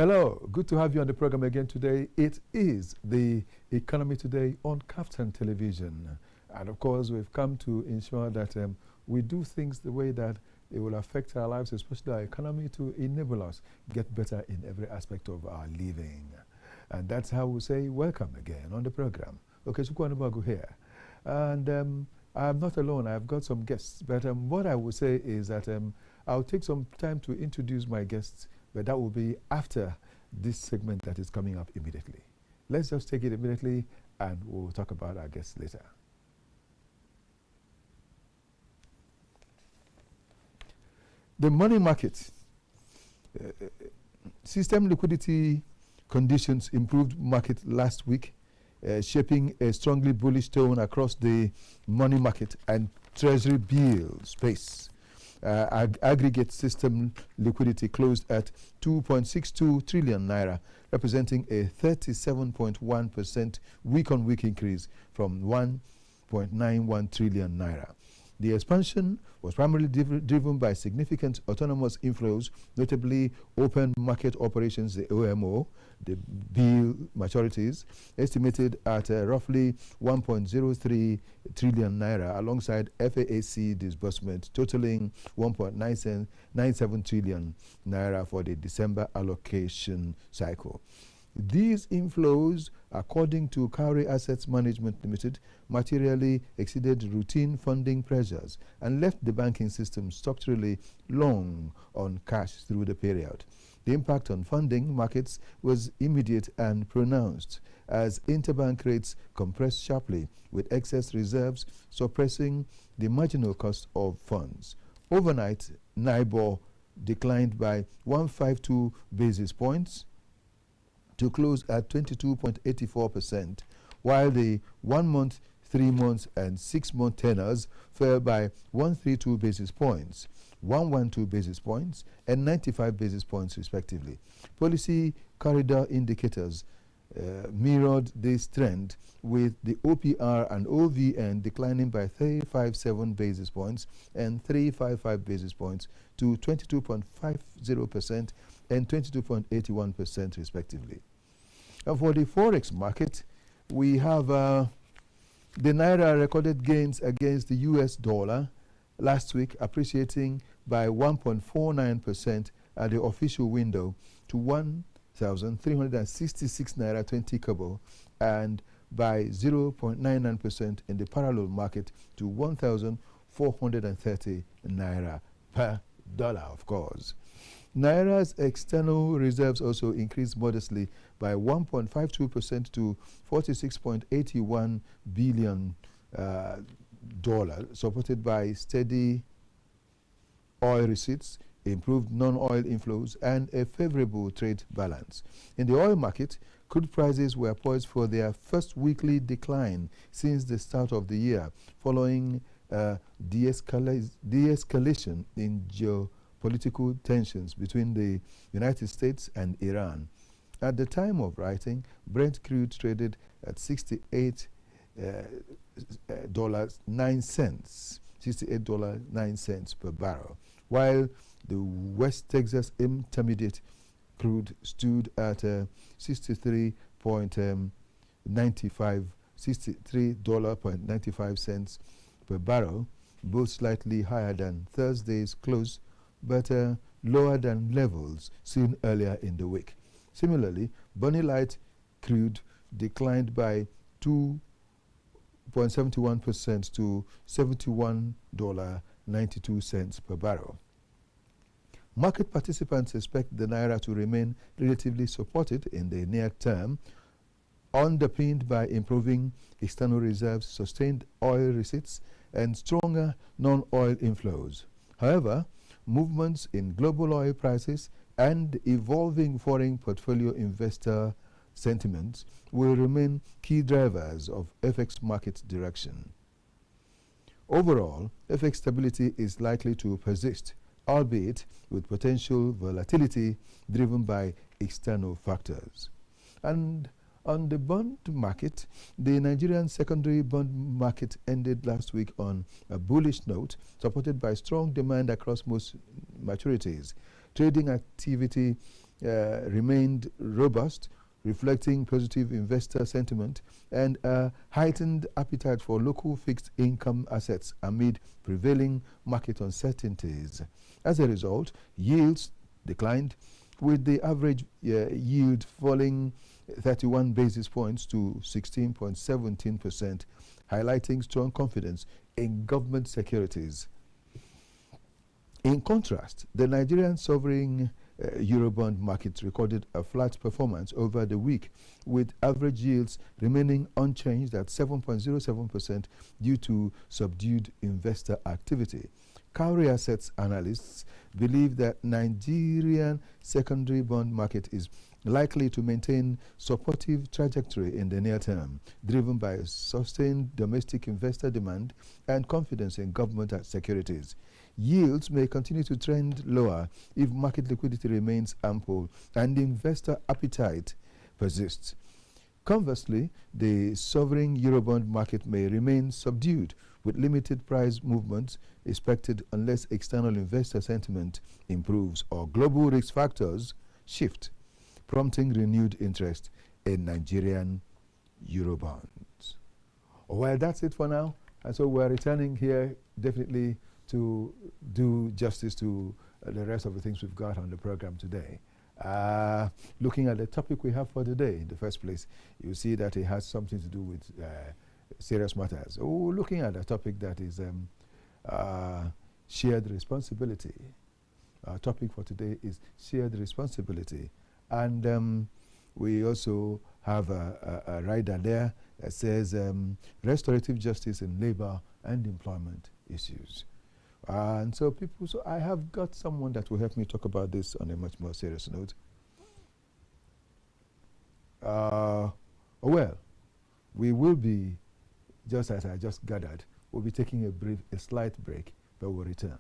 Hello, good to have you on the program again today. It is the Economy Today on KAFTAN television. And of course, we've come to ensure that we do things the way that it will affect our lives, especially our economy, to enable us get better in every aspect of our living. And that's how we say welcome again on the program. Okay, Chukwuanubagu here. And I'm not alone, I've got some guests. But what I will say is that I'll take some time to introduce my guests, but that will be after this segment that is coming up immediately. Let's just take it immediately and we'll talk about our guests later. The money market. System liquidity conditions improved market last week, shaping a strongly bullish tone across the money market and treasury bill space. Aggregate system liquidity closed at 2.62 trillion naira, representing a 37.1% week-on-week increase from 1.91 trillion naira. The expansion was primarily driven by significant autonomous inflows, notably open market operations, the OMO, the bill maturities, estimated at roughly 1.03 trillion naira, alongside FAAC disbursement totaling 1.97 trillion naira for the December allocation cycle. These inflows, according to Cowrie Assets Management Limited, materially exceeded routine funding pressures and left the banking system structurally long on cash through the period. The impact on funding markets was immediate and pronounced as interbank rates compressed sharply, with excess reserves suppressing the marginal cost of funds. Overnight, NIBOR declined by 152 basis points to close at 22.84%, while the 1 month, 3 months, and 6 month tenors fell by 132 basis points, 112 basis points, and 95 basis points, respectively. Policy corridor indicators mirrored this trend, with the OPR and OVN declining by 357 basis points and 355 basis points to 22.50% and 22.81%, respectively. And for the forex market, we have the naira recorded gains against the US dollar last week, appreciating by 1.49% at the official window to 1,366 naira 20 kobo, and by 0.99% in the parallel market to 1,430 naira per dollar, of course. Naira's external reserves also increased modestly by 1.52% to $46.81 billion, supported by steady oil receipts, improved non-oil inflows, and a favorable trade balance. In the oil market, crude prices were poised for their first weekly decline since the start of the year, following de-escalation in geopolitical tensions between the United States and Iran. At the time of writing, Brent crude traded at $68.09 per barrel, while the West Texas Intermediate crude stood at $63.95 per barrel, both slightly higher than Thursday's close, but lower than levels seen earlier in the week. Similarly, Bonny Light crude declined by 2.71% to $71.92 per barrel. Market participants expect the naira to remain relatively supported in the near term, underpinned by improving external reserves, sustained oil receipts, and stronger non-oil inflows. However, movements in global oil prices and evolving foreign portfolio investor sentiments will remain key drivers of FX market direction. Overall, FX stability is likely to persist, albeit with potential volatility driven by external factors. And on the bond market, the Nigerian secondary bond market ended last week on a bullish note, supported by strong demand across most maturities. Trading activity remained robust, reflecting positive investor sentiment and a heightened appetite for local fixed income assets amid prevailing market uncertainties. As a result, yields declined, with the average yield falling 31 basis points to 16.17%, highlighting strong confidence in government securities. In contrast, the Nigerian sovereign Eurobond market recorded a flat performance over the week, with average yields remaining unchanged at 7.07% due to subdued investor activity. Cowrie Assets analysts believe that Nigerian secondary bond market is likely to maintain supportive trajectory in the near term, driven by sustained domestic investor demand and confidence in government securities. Yields may continue to trend lower if market liquidity remains ample and investor appetite persists. Conversely, the sovereign Eurobond market may remain subdued, with limited price movements expected unless external investor sentiment improves or global risk factors shift, prompting renewed interest in Nigerian Eurobonds. Well, that's it for now. And so we're returning here definitely to do justice to the rest of the things we've got on the program today. Looking at the topic we have for today, in the first place, you see that it has something to do with serious matters. Looking at a topic that is shared responsibility. Our topic for today is shared responsibility. And we also have a rider there that says restorative justice in labor and employment issues. And so I have got someone that will help me talk about this on a much more serious note. Well, we will be, just as I just gathered, we'll be taking a slight break, but we'll return.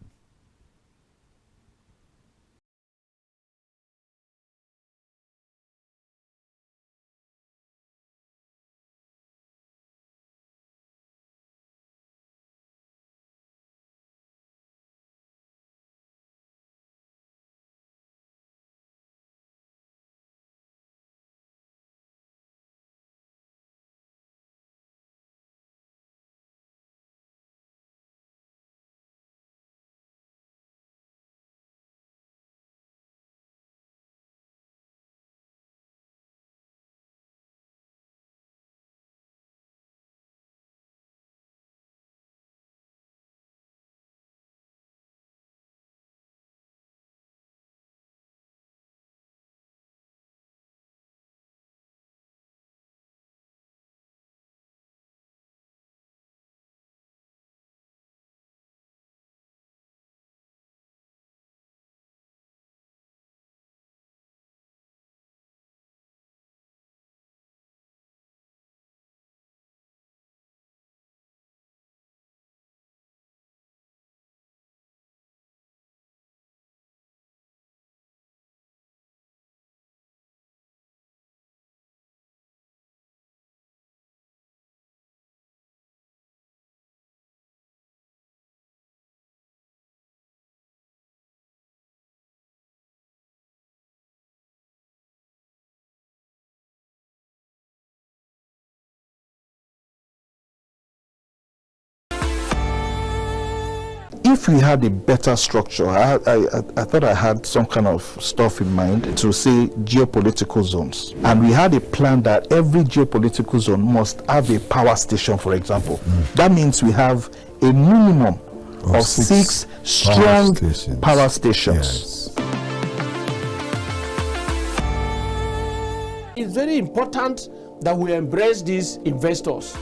If we had a better structure, I thought I had some kind of stuff in mind to say geopolitical zones. And we had a plan that every geopolitical zone must have a power station, for example. That means we have a minimum of six strong power stations. Yes. It's very important that we embrace these investors.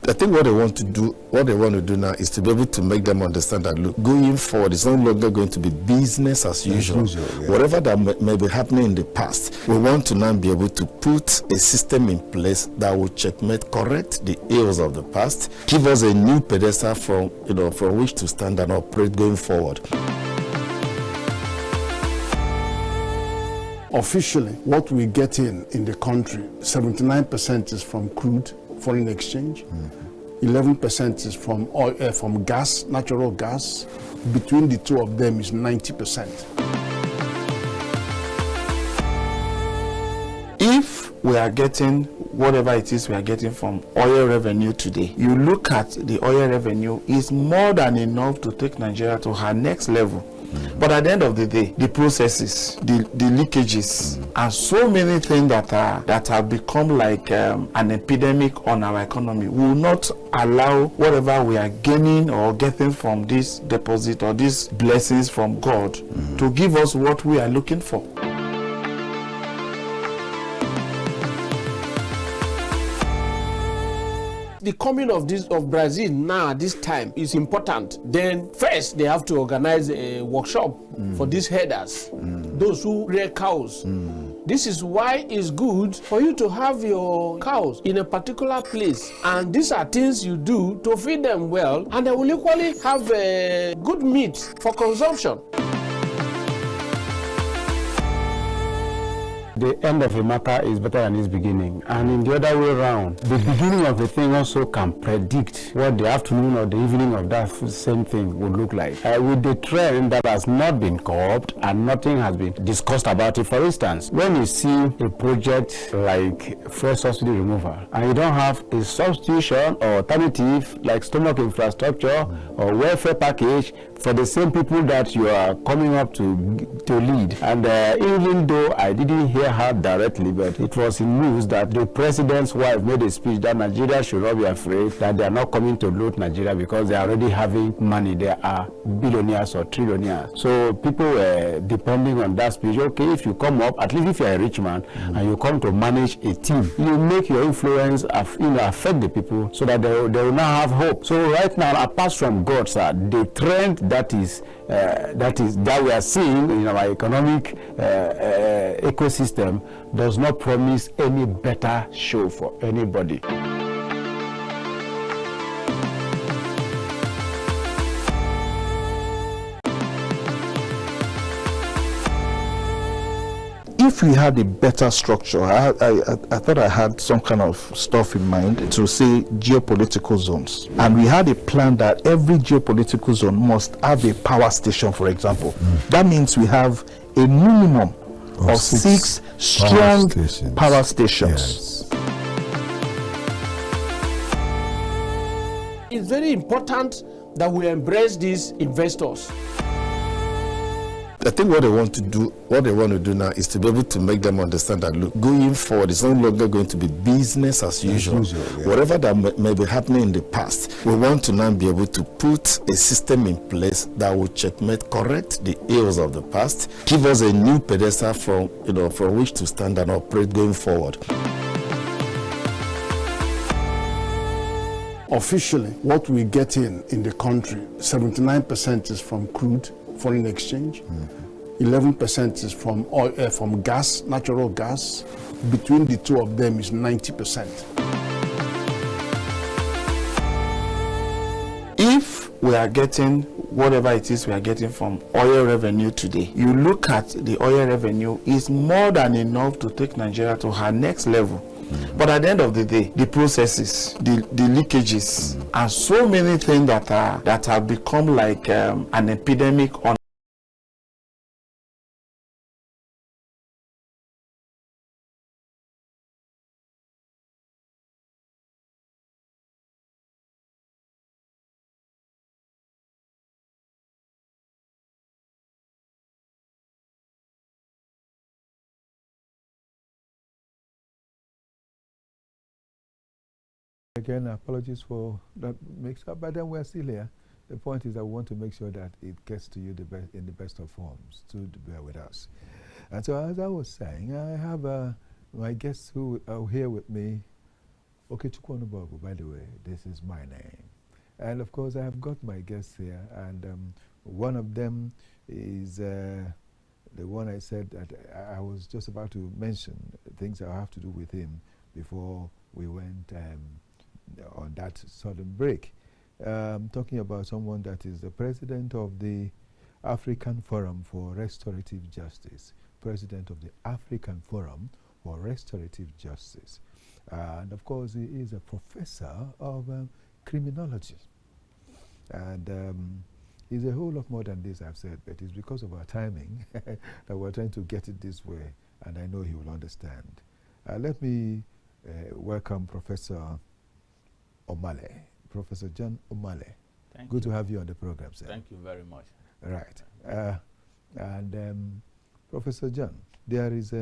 I think what they want to do now is to be able to make them understand that, look, going forward, it's no longer going to be business as usual. Yeah. Whatever that may be happening in the past, we want to now be able to put a system in place that will checkmate, correct the ills of the past, give us a new pedestal from which to stand and operate going forward. Officially, what we get in the country, 79% is from crude, foreign exchange, 11% is from oil, from gas, natural gas. Between the two of them is 90%. we are getting whatever it is we are getting from oil revenue today, you look at the oil revenue, is more than enough to take Nigeria to her next level. But at the end of the day, the processes, the leakages, and so many things that have become like an epidemic on our economy will not allow whatever we are gaining or getting from this deposit or these blessings from God to give us what we are looking for. The coming of Brazil now this time is important. Then first they have to organize a workshop for these herders, those who rear cows. This is why it's good for you to have your cows in a particular place, and these are things you do to feed them well, and they will equally have good meat for consumption. The end of a matter is better than its beginning, and in the other way around, the beginning of a thing also can predict what the afternoon or the evening of that same thing would look like. With the trend that has not been curbed and nothing has been discussed about it, for instance, when you see a project like fuel subsidy removal and you don't have a substitution or alternative like stomach infrastructure or welfare package for the same people that you are coming up to lead, and even though I didn't hear her directly, but it was in news that the president's wife made a speech that Nigeria should not be afraid that they are not coming to loot Nigeria because they are already having money. They are billionaires or trillionaires. So people were depending on that speech. Okay, if you come up, at least if you are a rich man and you come to manage a team, you make your influence affect the people so that they will now have hope. So right now, apart from God, sir, the trend that we are seeing in our economic ecosystem does not promise any better show for anybody. If we had a better structure, I thought I had some kind of stuff in mind to say geopolitical zones. And we had a plan that every geopolitical zone must have a power station, for example. That means we have a minimum of six strong power stations. Yes. It's very important that we embrace these investors. I think what they want to do now is to be able to make them understand that, look, going forward, it's no longer going to be business as usual. Whatever that may be happening in the past, we want to now be able to put a system in place that will checkmate, correct the ills of the past, give us a new pedestal from which to stand and operate going forward. Officially, what we get in the country, 79% is from crude, foreign exchange, 11% is from oil, from gas, natural gas. Between the two of them is 90%. If we are getting whatever it is we are getting from oil revenue today, you look at the oil revenue, is more than enough to take Nigeria to her next level. But at the end of the day, the processes, the leakages, and so many things that have become like an epidemic on Again, apologies for that mix-up, but then we're still here. The point is that we want to make sure that it gets to you in the best of forms to bear with us. And so, as I was saying, I have my guests who are here with me. Okechukwu Onubogu, by the way, this is my name. And of course, I have got my guests here, and one of them is the one I said that I was just about to mention, things that I have to do with him before we went on that sudden break. Talking about someone that is the president of the African Forum for Restorative Justice, president of the African Forum for Restorative Justice. And of course, he is a professor of criminology. And he's a whole lot more than this, I've said, but it's because of our timing that we're trying to get it this way, and I know he will understand. Let me welcome Professor Omale, Professor John Omale. Good to have you on the program, sir. Thank you very much. Right. Professor John, there is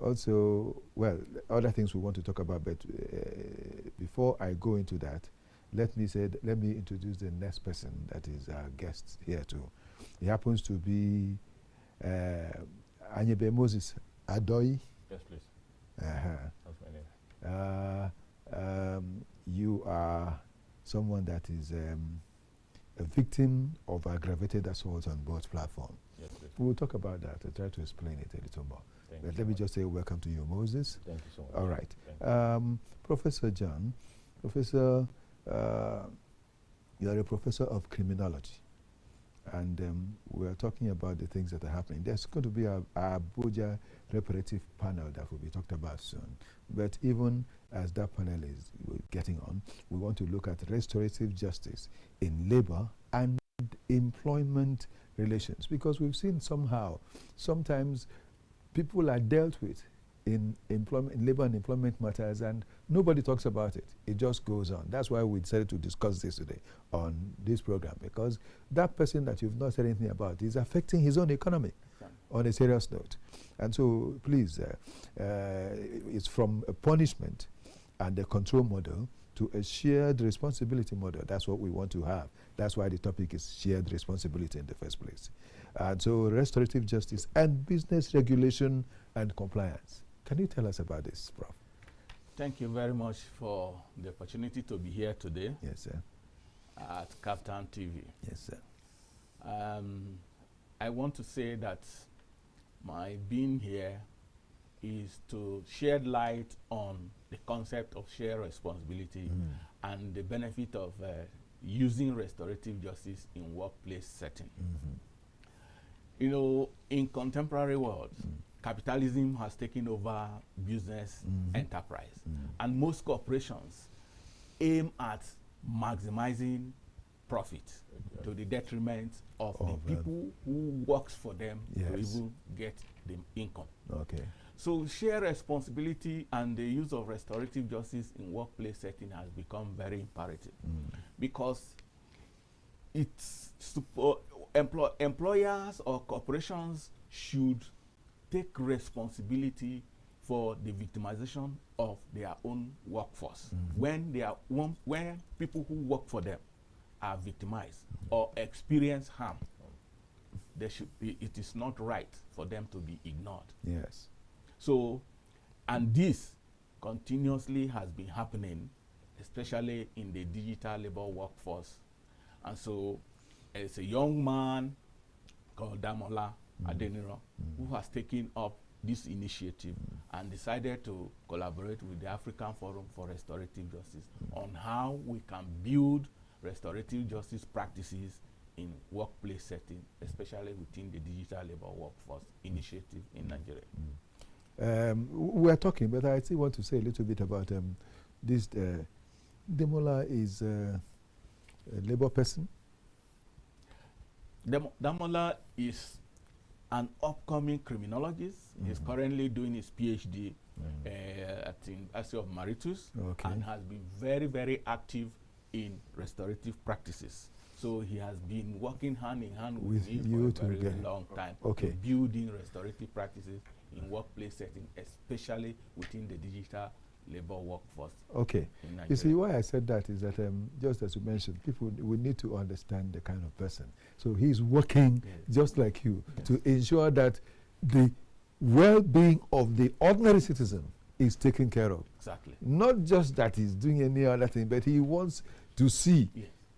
also, well, other things we want to talk about, but before I go into that, let me introduce the next person that is our guest here too. He happens to be Anyebe Moses Adoyi. Yes, please. That's my name. You are someone that is a victim of aggravated assault on both platforms. Yes, please. We'll talk about that. I'll try to explain it a little more. Thank Let me just say welcome to you, Moses. Thank you so much. All right. Professor John, Professor, you are a professor of criminology. And we are talking about the things that are happening. There's going to be a Abuja reparative panel that will be talked about soon. But even as that panel is getting on, we want to look at restorative justice in labor and employment relations. Because we've seen sometimes people are dealt with in labor and employment matters, and nobody talks about it. It just goes on. That's why we decided to discuss this today on this program, because that person that you've not said anything about is affecting his own economy on a serious note. And so, please, it's from a punishment and a control model to a shared responsibility model. That's what we want to have. That's why the topic is shared responsibility in the first place. And so, restorative justice and business regulation and compliance. Can you tell us about this, Prof? Thank you very much for the opportunity to be here today. Yes, sir. At KAFTAN TV. Yes, sir. I want to say that my being here is to shed light on the concept of shared responsibility and the benefit of using restorative justice in workplace setting. You know, in contemporary world, capitalism has taken over business enterprise, and most corporations aim at maximizing profit to the detriment of the people who works for them to even get the income. Okay. So shared responsibility and the use of restorative justice in workplace setting has become very imperative because it's employers or corporations should take responsibility for the victimization of their own workforce. When people who work for them are victimized or experience harm, it is not right for them to be ignored. Yes. So, and this continuously has been happening, especially in the digital labor workforce. And so, it's a young man called Damola Adeniro who has taken up this initiative and decided to collaborate with the African Forum for Restorative Justice on how we can build restorative justice practices in workplace setting, especially within the digital labor workforce initiative in Nigeria. We're talking, but I still want to say a little bit about this. Damola is a labor person. Damola is an upcoming criminologist. He's currently doing his PhD at the University of Mauritius and has been very, very active in restorative practices. So he has been working hand in hand with me for a very long time, building restorative practices in workplace setting, especially within the digital labor workforce. Okay. You see, why I said that is that just as you mentioned, people we need to understand the kind of person. So he's working just like you to ensure that the well-being of the ordinary citizen is taken care of. Exactly. Not just that he's doing any other thing, but he wants to see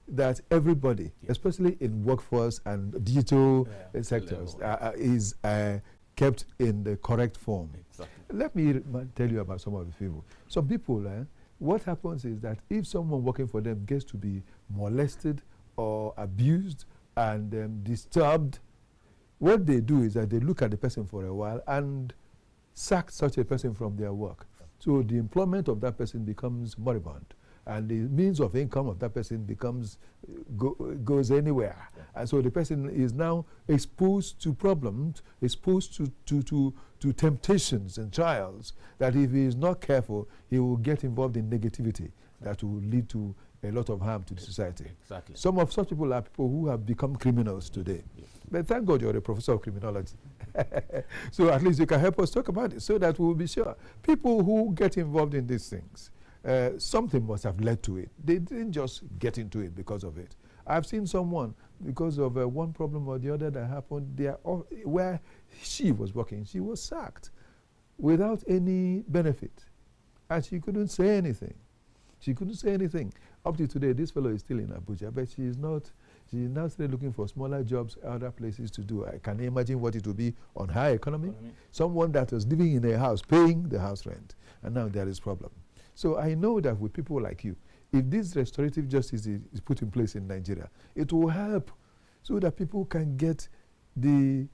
that everybody, especially in workforce and digital sectors, is kept in the correct form. Exactly. Let me tell you about some of the people. Some people, what happens is that if someone working for them gets to be molested or abused and disturbed, what they do is that they look at the person for a while and sack such a person from their work. So the employment of that person becomes moribund. and the means of income of that person goes anywhere. Yeah. And so the person is now exposed to problems, exposed to temptations and trials, that if he is not careful, he will get involved in negativity that will lead to a lot of harm to the society. Exactly. Some of such people are people who have become criminals today. Yes. But thank God you're a professor of criminology. So at least you can help us talk about it so that we will be sure. People who get involved in these things, something must have led to it. They didn't just get into it because of it. I've seen someone, because of one problem or the other that happened, where she was working, she was sacked without any benefit. And she couldn't say anything. She couldn't say anything. Up to today, this fellow is still in Abuja, but she's now still looking for smaller jobs, other places to do. I can imagine what it will be on her economy. Someone that was living in a house, paying the house rent, and now there is problem. So I know that with people like you, if this restorative justice is put in place in Nigeria, it will help so that people can get the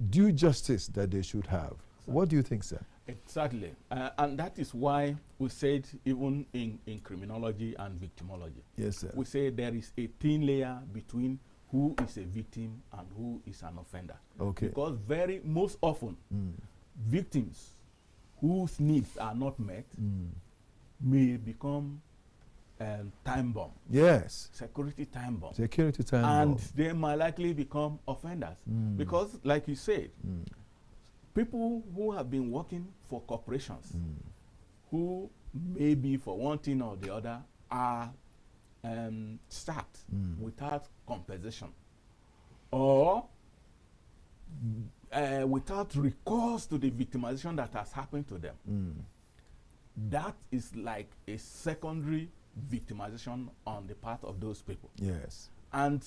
due justice that they should have. What do you think, sir? Exactly. And that is why we said, even in criminology and victimology, yes, sir, we say there is a thin layer between who is a victim and who is an offender. Okay. Because most often, victims whose needs are not met may become time bomb. Yes. Security time bomb. Security time bomb. And they might likely become offenders. Because, like you said, people who have been working for corporations, who maybe for one thing or the other are sacked without compensation, or without recourse to the victimization that has happened to them. That is like a secondary victimization on the part of those people. Yes. And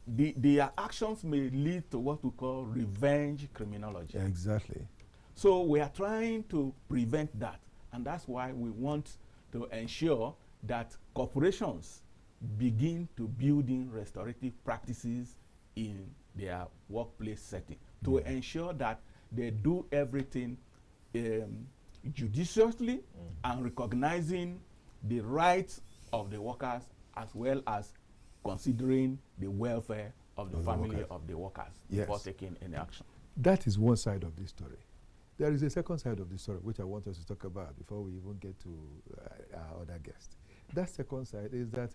their actions may lead to what we call revenge criminology. Exactly. So we are trying to prevent that, and that's why we want to ensure that corporations begin to build in restorative practices in their workplace setting, to ensure that they do everything judiciously and recognizing the rights of the workers, as well as considering the welfare of the family of the workers before taking any action. That is one side of this story. There is a second side of the story which I want us to talk about before we even get to our other guest. That second side is that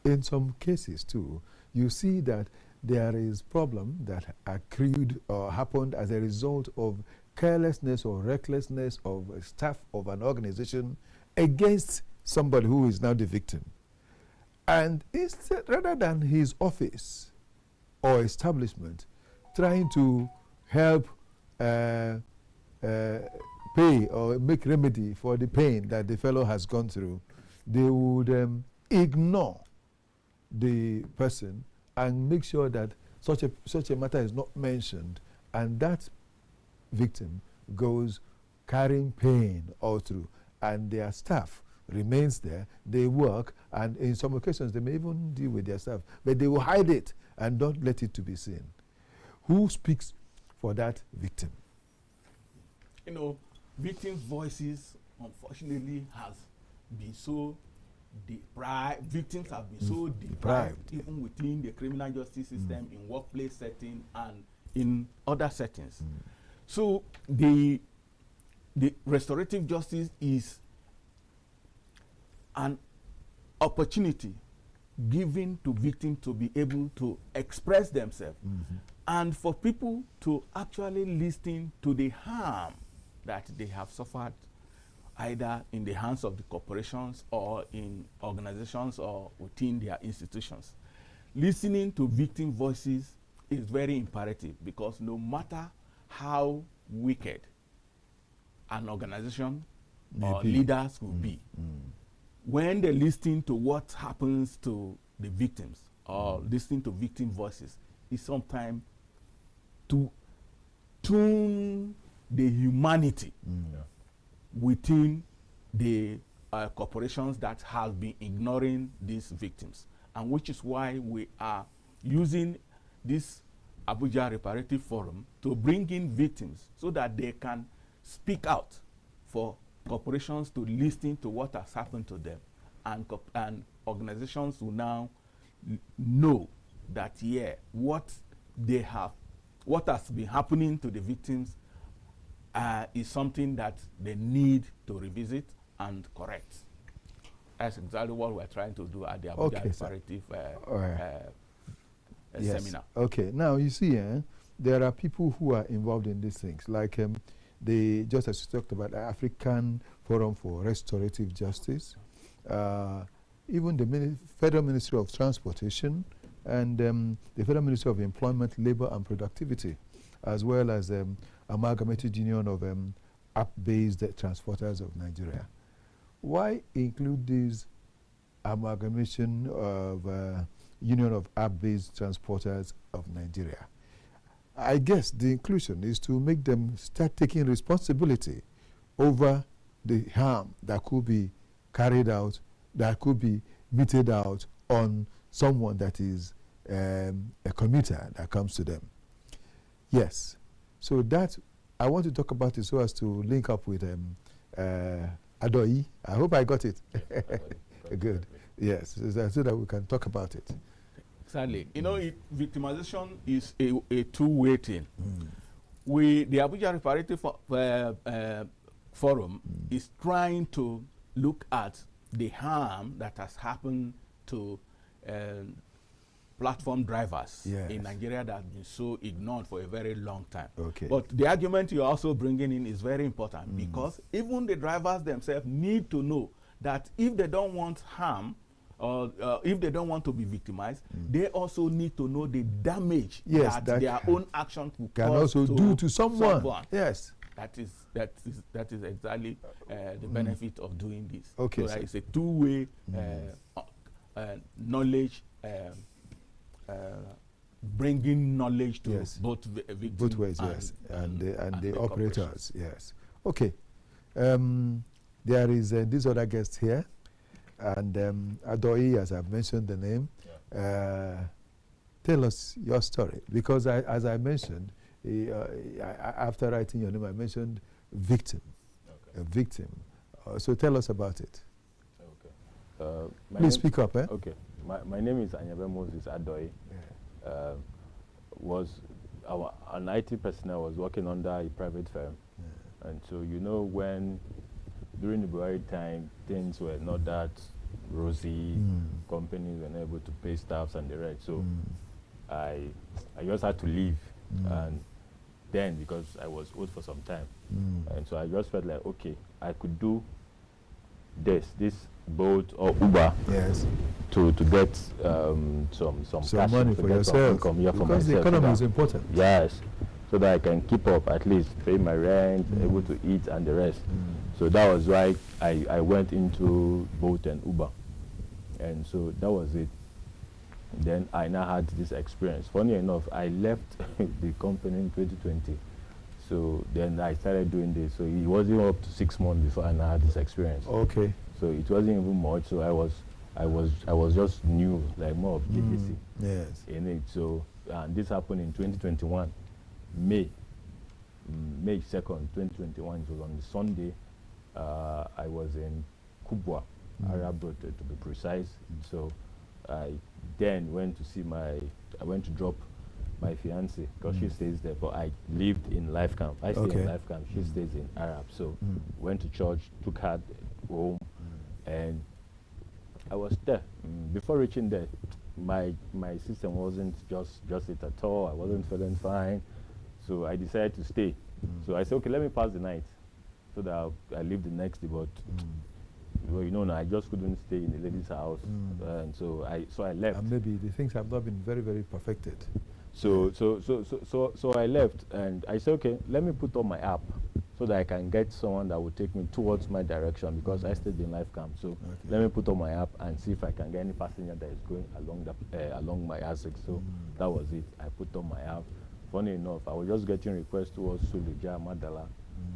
in some cases too, you see that there is problem that accrued or happened as a result of carelessness or recklessness of staff of an organization against somebody who is now the victim. And instead, rather than his office or establishment trying to help pay or make remedy for the pain that the fellow has gone through, they would ignore the person and make sure that such a matter is not mentioned, and that victim goes carrying pain all through, and their staff remains there, they work, and in some occasions they may even deal with their staff, but they will hide it and don't let it to be seen. Who speaks for that victim? You know, victims' voices, unfortunately, has been so deprived. Victims have been so deprived, even within the criminal justice system, in workplace setting and in other settings. So the restorative justice is an opportunity given to victims to be able to express themselves, and for people to actually listen to the harm that they have suffered, either in the hands of the corporations or in organizations or within their institutions. Listening to victim voices is very imperative, because no matter how wicked an organization or leaders will be, when they listen to what happens to the victims or listening to victim voices, is sometimes to tune the humanity within the corporations that have been ignoring these victims, and which is why we are using this Abuja Reparative Forum to bring in victims so that they can speak out for corporations to listen to what has happened to them, and organizations will now know that what has been happening to the victims is something that they need to revisit and correct. That's exactly what we're trying to do at the Abuja Restorative seminar. Okay, now you see, there are people who are involved in these things, like just as you talked about, the African Forum for Restorative Justice, even the Federal Ministry of Transportation, and the Federal Ministry of Employment, Labor and Productivity, as well as Amalgamated Union of App-Based Transporters of Nigeria. Why include this amalgamation of Union of App-Based Transporters of Nigeria? I guess the inclusion is to make them start taking responsibility over the harm that could be carried out, that could be meted out on someone that is a commuter that comes to them. Yes. So that, I want to talk about it so as to link up with Adoi. I hope I got it. Good. Yes, so that we can talk about it. Exactly. You know, victimization is a two-way thing. The Abuja Reparative Forum is trying to look at the harm that has happened to platform drivers in Nigeria that have been so ignored for a very long time. Okay. But the argument you're also bringing in is very important because even the drivers themselves need to know that if they don't want harm or if they don't want to be victimized, they also need to know the damage that their own actions can also do to someone. Yes. That is exactly the benefit of doing this. Okay. So it's a two-way knowledge, bringing knowledge to both victims both ways, and the operators. Yes. Okay. There is this other guest here, and Adoi, as I've mentioned the name. Tell us your story, because as I mentioned, after writing your name, I mentioned victim, a victim. So tell us about it. Okay. Please speak up. Okay. My name is Anyabe Moses Adoi. An IT personnel was working under a private firm, and so when during the Buhari time things were not that rosy, companies were not able to pay staffs and the rest. So I just had to leave, and then because I was old for some time, and so I just felt like, okay, I could do this Bolt or Uber, to get some cash, money for yourself, some income, for because myself, the economy is important. Yes, so that I can keep up, at least pay my rent, able to eat and the rest. So that was why I went into Bolt and Uber, and so that was it. Then I now had this experience. Funny enough, I left the company in 2020. So then I started doing this. So it wasn't up to 6 months before I now had this experience. Okay. So it wasn't even much. So I was just new, like more of GDC in it. So this happened in 2021, May 2nd, 2021. It was on the Sunday. I was in Kubwa, Arab Road to be precise. So I then went to drop my fiance because she stays there, but I lived in Life Camp. I stay in Life Camp. She stays in Arab. So went to church, took her home, and I was there. Before reaching there, my system wasn't just it at all. I wasn't feeling fine, so I decided to stay. So I said, okay, let me pass the night, so that I leave the next day. But well, I just couldn't stay in the lady's house, and so I left. And maybe the things have not been very, very perfected. So I left, and I said, okay, let me put on my app so that I can get someone that will take me towards my direction, because I stayed in Life Camp. So let me put on my app and see if I can get any passenger that is going along my axis. So that was it. I put on my app. Funny enough, I was just getting requests towards Suleja, Madala.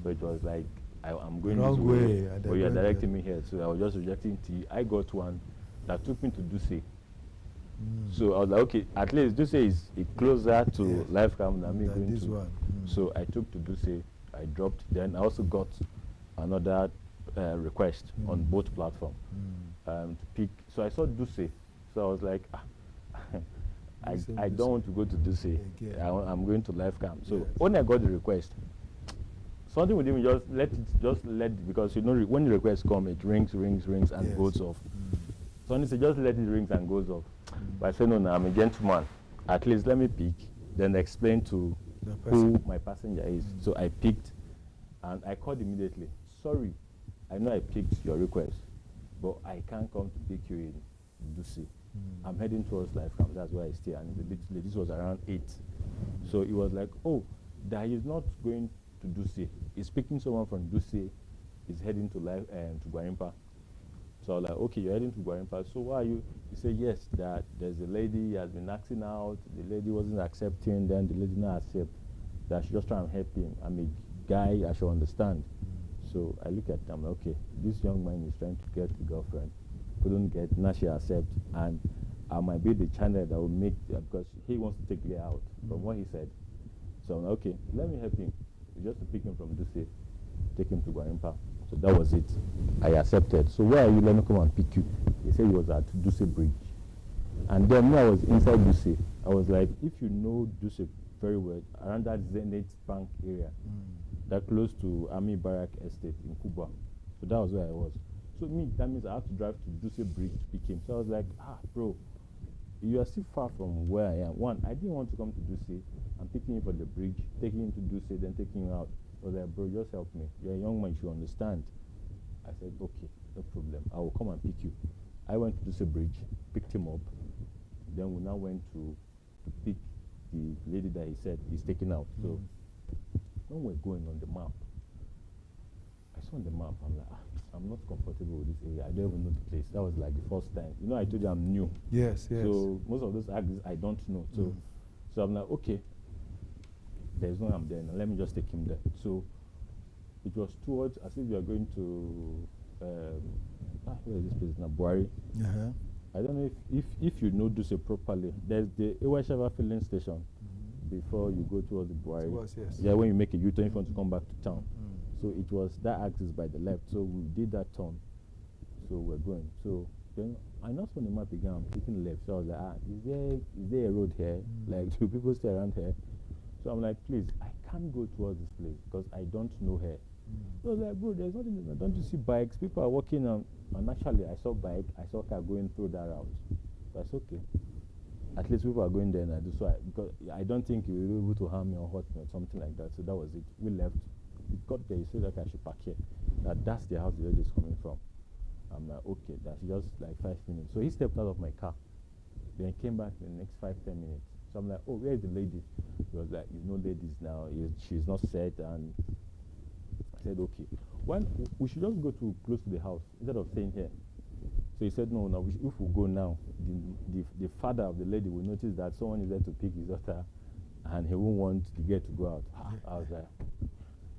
So it was like, I'm going this way, but you're directing me here. So I was just rejecting T. I got one that took me to Duse. So I was like, okay, at least Duse is closer to Life Camp than me going to. One. So I took to Duse, I dropped. Then I also got another request on both platforms to pick. So I saw Duce. So I was like, I don't want to go to Duce. I'm going to LifeCam. So when I got the request, something within me just let it, because you know when the request come, it rings and goes off. So I said, just let it rings and goes off. But I said, no, I'm a gentleman. At least let me pick, then explain to who my passenger is. So I picked, and I called immediately. Sorry, I know I picked your request, but I can't come to pick you in Duce. I'm heading towards LifeCam. That's where I stay, and it's a bit late. This was around 8. So it was like, oh, that he's not going to Duce. He's picking someone from Duce. He's heading to Gwarimpa. So I was like, okay, you're heading to Gwarimpa. So why are you? He said, yes, that there's a lady he has been asking out. The lady wasn't accepting. Then the lady not accept. That she just try and help him. I'm a guy. I should understand. So I look at them. Okay, this young man is trying to get a girlfriend. Couldn't get. Now she accept. And I might be the channel that will make, because he wants to take her out from what he said. So I'm like, okay, let me help him. Just to pick him from Duce, take him to Gwarimpa. So that was it. I accepted. So where are you? Let me come and pick you. He said he was at Duce Bridge. And then when I was inside Duce, I was like, if you know Duce very well, around that Zenith Bank area, that close to Army Barrack Estate in Kuba. So that was where I was. So that means I have to drive to Duce Bridge to pick him. So I was like, bro, you are still far from where I am. One, I didn't want to come to Duce. I'm picking you for the bridge, taking him to Duce, then taking him out. I was like, bro, just help me. You're a young man, you should understand. I said, okay, no problem. I will come and pick you. I went to Duce Bridge, picked him up. Then we now went to pick the lady that he said he's taking out. So when we're going on the map, I saw on the map, I'm like, I'm not comfortable with this area. I don't even know the place. That was like the first time. You know, I told you I'm new. Yes. So most of those axes I don't know. So I'm like, okay, there's no I'm there now. Let me just take him there. So it was towards, as if you are going to, where is this place now? Buhari. I don't know if you know Duce properly. There's the Ewashava filling station before you go towards the Buhari. Yes. Yeah, when you make a U-turn, if you want to come back to town. So it was that axis by the left. So we did that turn. So we're going. So then I know when the map began, I'm taking left. So I was like, is there a road here? Like, do people stay around here? So I'm like, please, I can't go towards this place because I don't know here. So I was like, bro, there's nothing. Don't you see bikes? People are walking on. And actually, I saw bike. I saw car going through that route. So I said, okay. At least people are going there, and I do so. Because I don't think you will be able to harm me or hurt me or something like that. So that was it. We left. We got there. He said, like, I should park here. That's the house the lady is coming from. I'm like, okay, that's just like 5 minutes. So he stepped out of my car. Then he came back in the next 5-10 minutes. So I'm like, oh, where is the lady? He was like, no ladies now. She's not set. And I said, okay. We should just go to close to the house instead of staying here. So he said, no, if we go now, the father of the lady will notice that someone is there to pick his daughter and he won't want the girl to go out. I was like,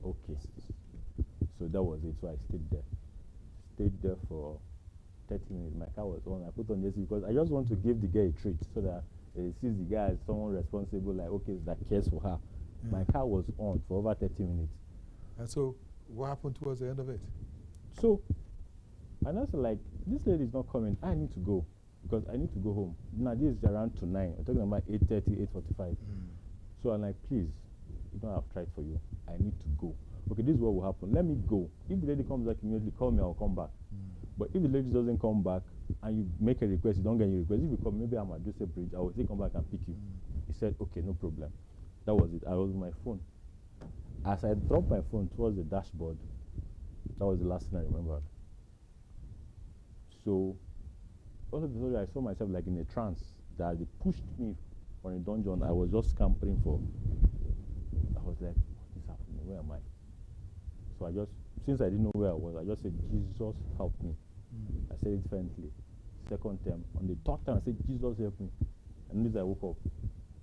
okay. So that was it. So I stayed there. Stayed there for 30 minutes. My car was on. I put on AC because I just want to give the girl a treat so that he sees the guy as someone responsible, like, okay, that cares for her. My car was on for over 30 minutes. And so what happened towards the end of it? So, and I was like, this lady is not coming. I need to go because I need to go home. Now, this is around to 9. I'm talking about 8:30, 8:45. So I'm like, please, you know I've tried for you. I need to go. Okay, this is what will happen. Let me go. If the lady comes back immediately, call me, I'll come back. But if the lady doesn't come back and you make a request, you don't get any request. If you come, maybe I'm at Duce Bridge, I will still come back and pick you. He said, okay, no problem. That was it. I was on my phone. As I dropped my phone towards the dashboard, that was the last thing I remembered. So, all of a sudden, I saw myself like in a trance that they pushed me from a dungeon. I was just scampering for. I was like, what is happening? Where am I? So I just, since I didn't know where I was, I just said, Jesus, help me. I said it faintly. Second time. On the third time, I said, Jesus, help me. And as I woke up,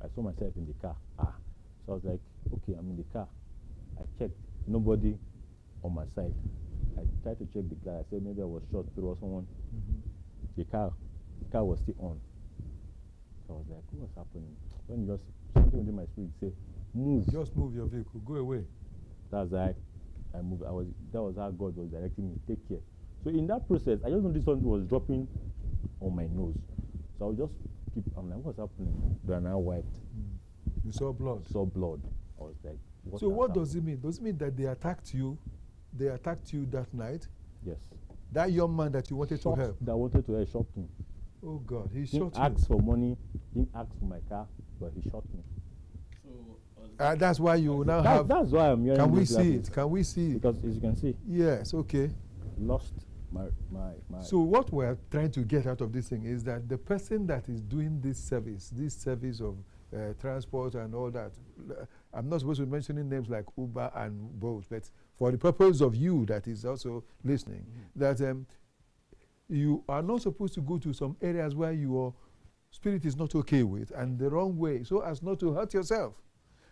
I saw myself in the car. So I was like, okay, I'm in the car. I checked, nobody on my side. I tried to check the car. I said maybe I was shot through or someone. The car was still on. So I was like, what's happening? When just something within my spirit say, move. Just move your vehicle. Go away. That's like, I moved. That was how God was directing me. Take care. So in that process, I just noticed something was dropping on my nose. So I would just keep. I'm like, what's happening? Then I wiped. You saw blood. Saw blood. I was like, so what does it mean? Does it mean that they attacked you? They attacked you that night? Yes. That young man that you wanted to help? That wanted to help shot me. Oh God, he shot Didn't you. ask for money, didn't ask for my car, but he shot me. So that's why you now have. That's why I'm hearing. Can we this see laughing. it? Can we see it? Because as you can see, Yes, okay. lost my. So what we're trying to get out of this thing is that the person that is doing this service of transport and all that, I'm not supposed to be mentioning names like Uber and Bolt, but for the purpose of you that is also listening, that you are not supposed to go to some areas where your spirit is not okay with and the wrong way, so as not to hurt yourself.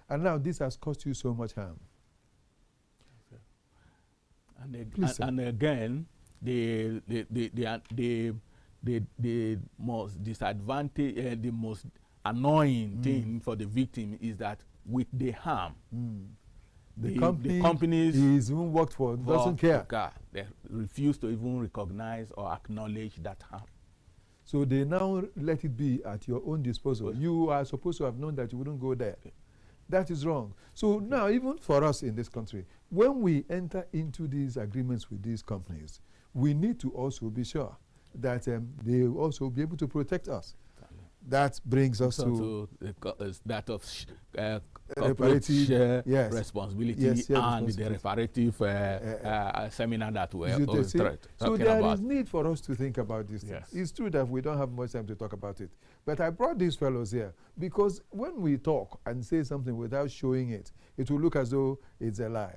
And now this has caused you so much harm. And again, the most disadvantage, the most annoying thing for the victim is that with the harm, The companies he's even worked for doesn't care. They refuse to even recognize or acknowledge that harm. So they now let it be at your own disposal. You are supposed to have known that you wouldn't go there. That is wrong. So now, even for us in this country, when we enter into these agreements with these companies, we need to also be sure that they will also be able to protect us. That brings us to that of reparative share responsibility and the reparative seminar that we're talking so there about. is need for us to think about this thing. It's true that we don't have much time to talk about it, but I brought these fellows here because when we talk and say something without showing it, it will look as though it's a lie.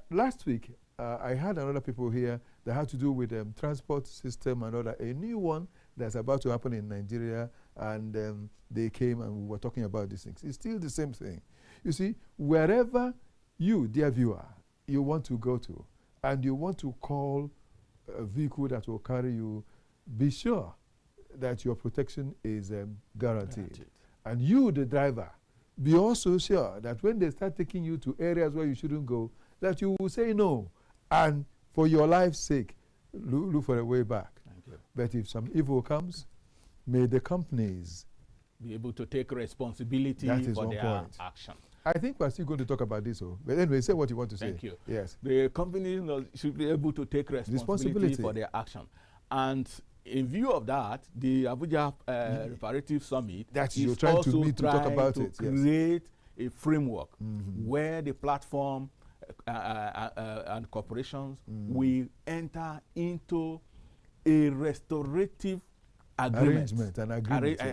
Last week, I had another people here that had to do with transport system and other, a new one that's about to happen in Nigeria, and they came and we were talking about these things. It's still the same thing. You see, wherever you, dear viewer, you want to go to, and you want to call a vehicle that will carry you, be sure that your protection is guaranteed. And you, the driver, be also sure that when they start taking you to areas where you shouldn't go, that you will say no. And for your life's sake, look for a way back. But if some evil comes, may the companies be able to take responsibility for their action. I think we're still going to talk about this. But anyway, say what you want to say. Thank you. Yes. The companies should be able to take responsibility for their action. And in view of that, the Abuja Reparative Summit is also trying to create a framework where the platform and corporations will enter into a restorative agreement.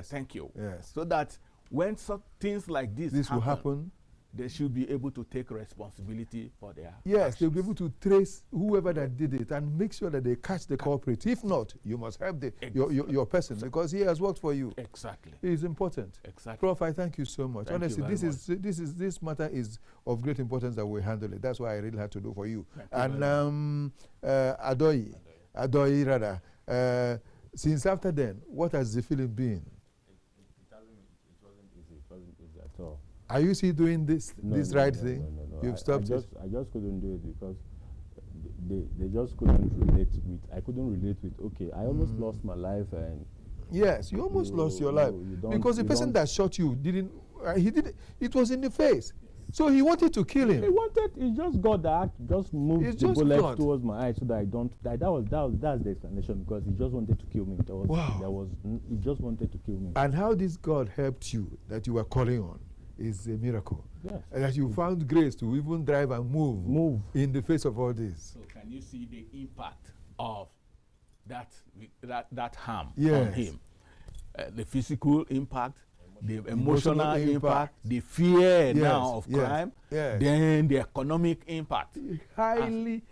Thank you. Yes. So that when things like this will happen, they should be able to take responsibility for their actions. They'll be able to trace whoever that did it and make sure that they catch the culprit. If not, you must help your person because he has worked for you. Exactly. It is important. Exactly. Prof, I thank you so much. Honestly, this matter is of great importance that we handle it. That's why I really had to do for you. And Adoyi rather. Since after then, what has the feeling been? It wasn't easy. It wasn't easy at all. Are you still doing this thing? No. You've stopped it? I just couldn't do it because they just couldn't relate with. I couldn't relate with. Okay, I almost lost my life and. Yes, you almost lost your life because the person that shot you didn't. He did. It was in the face. So he wanted to kill him. He just got that, just moved the bullet towards my eye so that I don't die. That's the explanation because he just wanted to kill me. He just wanted to kill me. And how this God helped you that you were calling on is a miracle. Yes. And that you found grace to even drive and move in the face of all this. So can you see the impact of that harm on him? The phisical impact, the emotional impact, the fear now of crime, then the economic impact. Highly,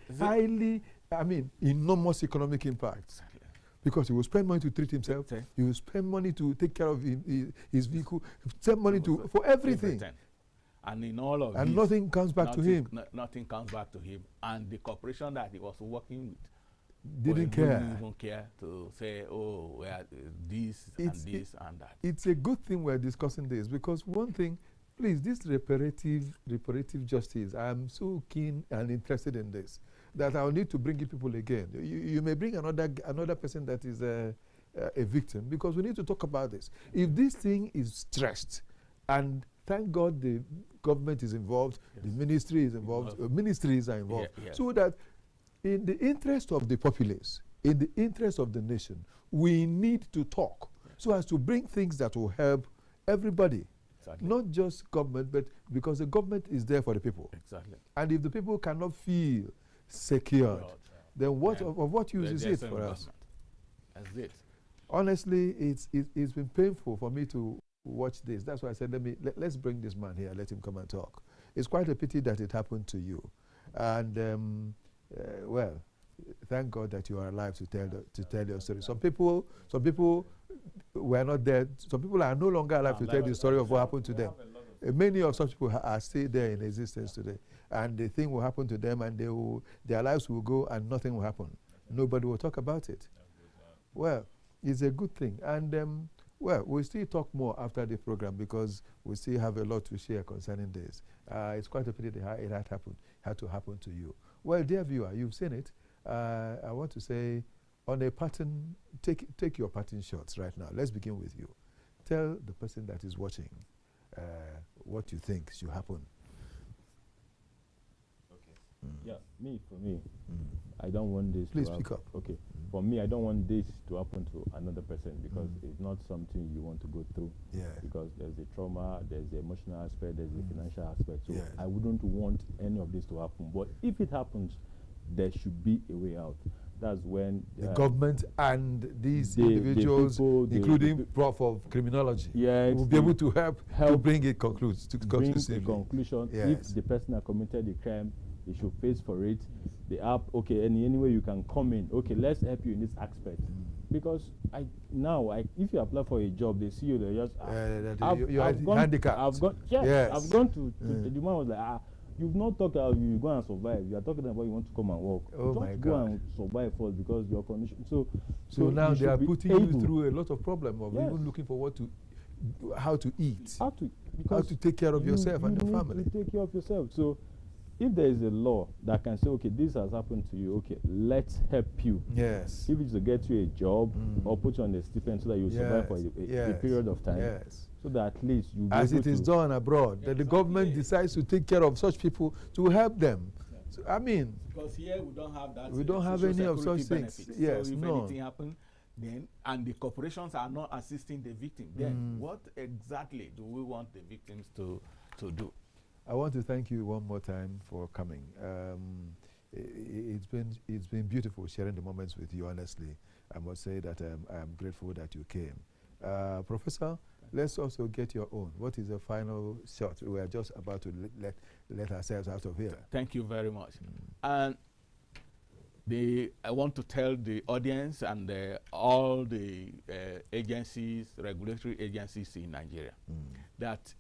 enormous economic impact. Because he will spend money to treat himself, he will spend money to take care of his vehicle, spend money for everything. And in all of this, nothing comes back to him. Nothing comes back to him. And the corporation that he was working with didn't even care to say, this and that. It's a good thing we're discussing this because one thing please, this reparative justice, I'm so keen and interested in this that I'll need to bring in people again. You may bring another person that is a victim, because we need to talk about this. If this thing is stressed, and thank God the government is involved, the ministry is involved, ministries are involved, so that in the interest of the populace, in the interest of the nation, we need to talk so as to bring things that will help everybody. Exactly. Not just government, but because the government is there for the people. Exactly. And if the people cannot feel secured, then what of what use is it for us? That's it. Honestly, it's been painful for me to watch this. That's why I said, let's bring this man here, let him come and talk. It's quite a pity that it happened to you. And well, thank God that you are alive to tell your story. Some people were not there. Some people are no longer alive to tell the story of what happened to them. Many of such people are still there in existence today, and the thing will happen to them, and their lives will go, and nothing will happen. Nobody will talk about it. Well, it's a good thing, and well, we'll still talk more after the program, because we still have a lot to share concerning this. It's quite a pity that it had to happen to you. Well, dear viewer, you've seen it. I want to say, on a pattern, take your pattern shots right now. Let's begin with you. Tell the person that is watching what you think should happen. Okay. Yeah, for me, I don't want this Please to speak up. Okay. For me, I don't want this to happen to another person, because it's not something you want to go through. Yeah. Because there's the trauma, there's the emotional aspect, there's the financial aspect. So I wouldn't want any of this to happen. But if it happens, there should be a way out. That's when the government and these individuals, including Prof of Criminology, will be able to help to bring it to conclusion. If the person that committed the crime, they should face for it. They have any way you can come in. Okay, let's help you in this aspect. Because if you apply for a job, they see you, they just you're handicapped. I've gone to the man was like, you've not talked about you go and survive. You are talking about you want to come and work. Oh, my God. Go and survive first, because your condition. So now they are putting you through a lot of problem of even looking for how to eat, how to take care of yourself and your family. To take care of yourself. So if there is a law that can say, okay, this has happened to you, okay, let's help you. Yes. If it's to get you a job or put you on a stipend so that you survive for a period of time. Yes. So that at least you as it is done abroad, that the government decides to take care of such people to help them. So, I mean, because here we don't have that. We don't have any of such things. Yes, so if anything happens, then and the corporations are not assisting the victim, then what exactly do we want the victims to do? I want to thank you one more time for coming. It's been beautiful sharing the moments with you. Honestly, I must say that I'm grateful that you came, Professor. Let's also get your own. What is the final shot? We are just about to let ourselves out of here. Thank you very much. And I want to tell the audience and all the agencies, regulatory agencies in Nigeria, that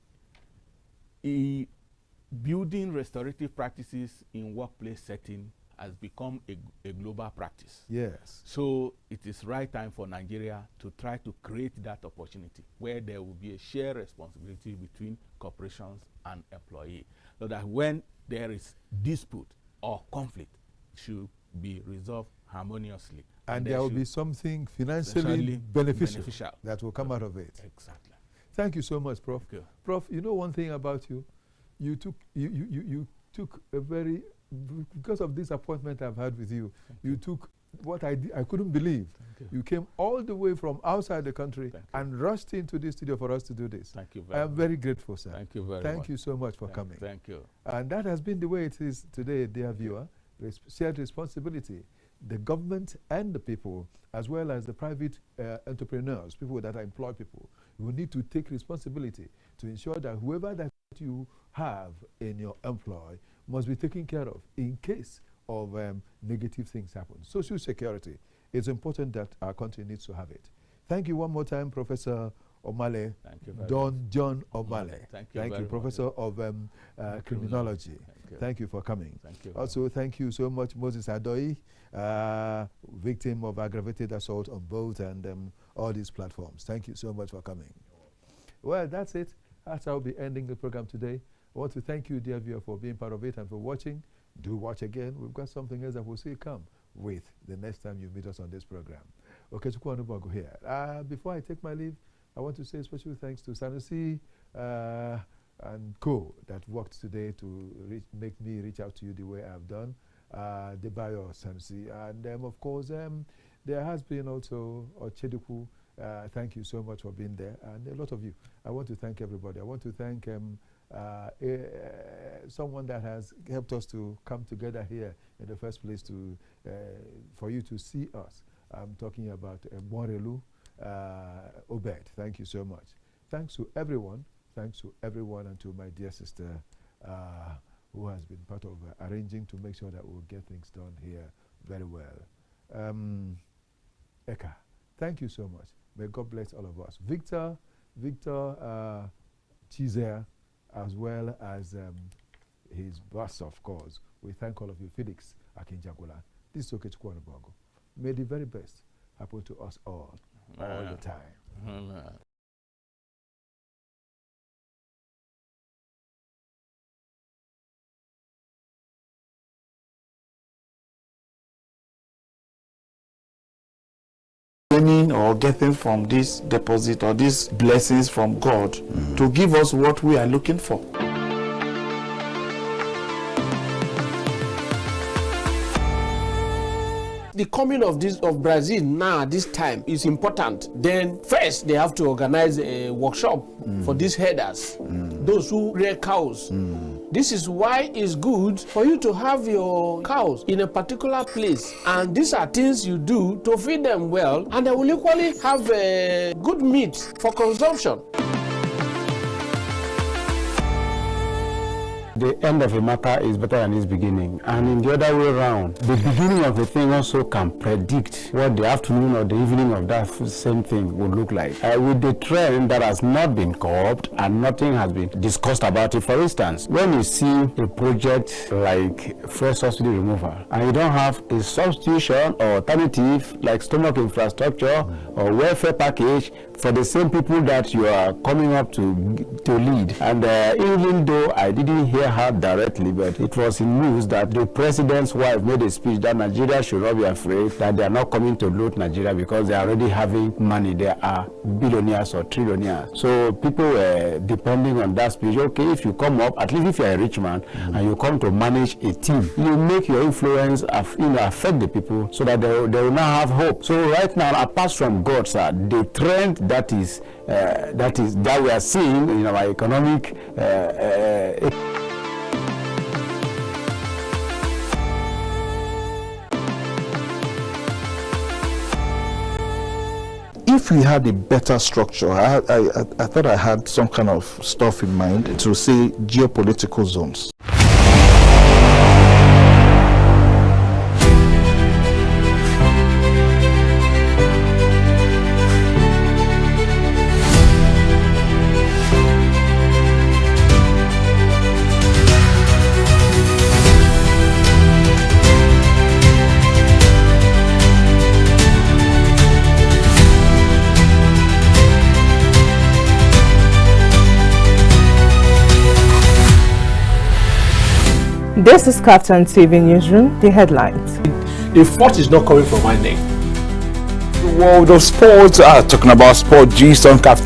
building restorative practices in workplace setting has become a global practice. Yes. So it is right time for Nigeria to try to create that opportunity where there will be a shared responsibility between corporations and employee, so that when there is dispute or conflict, it should be resolved harmoniously. And there will be something financially beneficial that will come out of it. Exactly. Thank you so much, Prof. Okay. Prof, you know one thing about you, you took a very, because of this appointment I've had with you, you took what I couldn't believe. You came all the way from outside the country and rushed into this studio for us to do this. Thank you very much. I am very grateful, sir. Thank you very much. Thank you so much for coming. Thank you. And that has been the way it is today, dear viewer. Shared responsibility. The government and the people, as well as the private entrepreneurs, people that employ people, will need to take responsibility to ensure that whoever that you have in your employ must be taken care of in case of negative things happen. Social security is important that our country needs to have it. Thank you one more time, Professor Omale. Thank you very Don John Omale. Thank you, Professor of Criminology. Thank you for coming. Thank you. Also, thank you so much, Moses Adoi, victim of aggravated assault on both and all these platforms. Thank you so much for coming. Well, that's it. That's how I'll be ending the program today. I want to thank you, dear viewer, for being part of it and for watching. Do watch again. We've got something else that we'll see you come with the next time you meet us on this program. Okay, Chukwu here. Before I take my leave, I want to say special thanks to Sanusi and co that worked today to make me reach out to you the way I've done. Debayo Sanusi. And of course, there has been also Ocheduku. Thank you so much for being there. And a lot of you. I want to thank everybody. I want to thank someone that has helped us to come together here in the first place to for you to see us. I'm talking about Morelu Obed. Thank you so much. Thanks to everyone. Thanks to everyone and to my dear sister who has been part of arranging to make sure that we'll get things done here very well. Eka, thank you so much. May God bless all of us. Victor Chizer, as well as his boss, of course. We thank all of you. Felix Akinjagola. This is Okechukwu Onubogo. May the very best happen to us all the time. Or getting from this deposit or these blessings from God to give us what we are looking for. The coming of Brazil now this time is important. Then first they have to organize a workshop for these herders, those who rear cows. This is why it's good for you to have your cows in a particular place, and these are things you do to feed them well, and they will equally have good meat for consumption. The end of a matter is better than its beginning, and in the other way around, the beginning of a thing also can predict what the afternoon or the evening of that same thing will look like. With the trend that has not been curbed and nothing has been discussed about it, for instance, when you see a project like fuel subsidy removal and you don't have a substitution or alternative like stomach infrastructure or welfare package for the same people that you are coming up to lead, and even though I didn't hear her directly, but it was in news that the president's wife made a speech that Nigeria should not be afraid that they are not coming to loot Nigeria because they are already having money. They are billionaires or trillionaires. So people were depending on that speech. Okay, if you come up, at least if you are a rich man and you come to manage a team, you make your influence affect the people so that they will not have hope. So right now, apart from God, sir, the trend that we are seeing in our economic if we had a better structure, I thought I had some kind of stuff in mind to say geopolitical zones. This is KAFTAN TV Newsroom, the headlines. The fault is not coming from my neck. The world of sports, talking about sport, G's on KAFTAN.